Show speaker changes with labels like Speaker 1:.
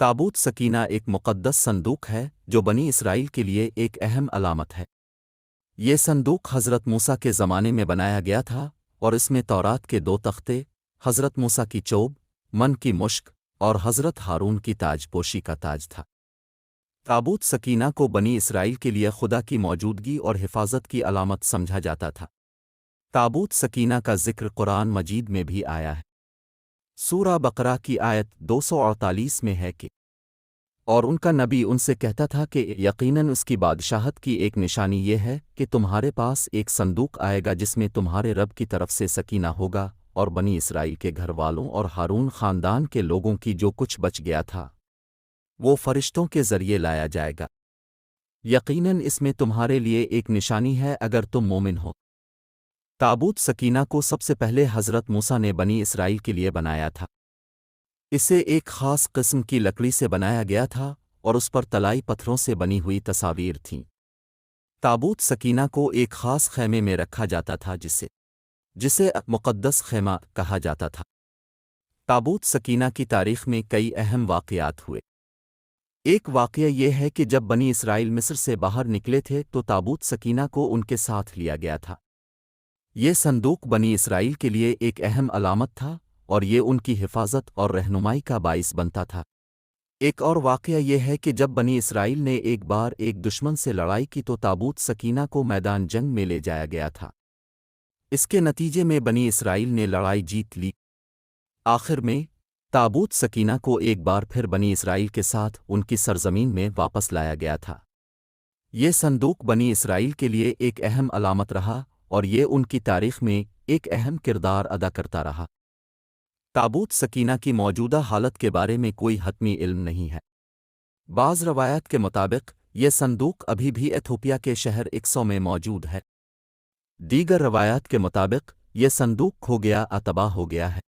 Speaker 1: ताबूत सकीना एक मुक़द्दस संदूक है जो बनी इसराइल के लिए एक अहम अलामत है। ये संदूक हज़रत मूसा के ज़माने में बनाया गया था और इसमें तौरात के 2 तख्ते, हज़रत मूसा की चोब, मन की मुश्क और हज़रत हारून की ताजपोशी का ताज था। ताबूत सकीना को बनी इसराइल के लिए खुदा की मौजूदगी और हिफाजत की अलामत समझा जाता था। ताबूत सकीना का ज़िक्र कुरान मजीद में भी आया है। सूरा बकरा की आयत 248 में है कि और उनका नबी उनसे कहता था कि यकीनन उसकी बादशाहत की एक निशानी ये है कि तुम्हारे पास एक संदूक आएगा जिसमें तुम्हारे रब की तरफ से सकीना होगा और बनी इसराइल के घर वालों और हारून ख़ानदान के लोगों की जो कुछ बच गया था वो फरिश्तों के ज़रिए लाया जाएगा। यकीनन इसमें तुम्हारे लिए एक निशानी है अगर तुम मोमिन हो। ताबूत सकीना को सबसे पहले हज़रत मूसा ने बनी इसराइल के लिए बनाया था। इसे एक ख़ास किस्म की लकड़ी से बनाया गया था और उस पर तलाई पत्थरों से बनी हुई तस्वीर थीं। ताबूत सकीना को एक ख़ास ख़ैमे में रखा जाता था जिसे मुक़द्दस ख़ैमा कहा जाता था। ताबूत सकीना की तारीख़ में कई अहम वाक़यात हुए। एक वाक़या ये है कि जब बनी इसराइल मिस्र से बाहर निकले थे तो ताबूत सकीना को उनके साथ लिया गया था। ये संदूक बनी इसराइल के लिए एक अहम अलामत था और ये उनकी हिफाजत और रहनुमाई का बाइस बनता था। एक और वाक़या ये है कि जब बनी इसराइल ने एक बार एक दुश्मन से लड़ाई की तो ताबूत सकीना को मैदान जंग में ले जाया गया था। इसके नतीजे में बनी इसराइल ने लड़ाई जीत ली। आखिर में ताबूत सकीना को एक बार फिर बनी इसराइल के साथ उनकी सरजमीन में वापस लाया गया था। ये संदूक बनी इसराइल के लिए एक अहम अलामत रहा और ये उनकी तारीख़ में एक अहम किरदार अदा करता रहा। ताबूत सकीना की मौजूदा हालत के बारे में कोई हतमी इल्म नहीं है। बाज़ रवायात के मुताबिक ये संदूक अभी भी एथोपिया के शहर इक्सो में मौजूद है। दीगर रवायात के मुताबिक ये संदूक खो गया या तबाह हो गया है।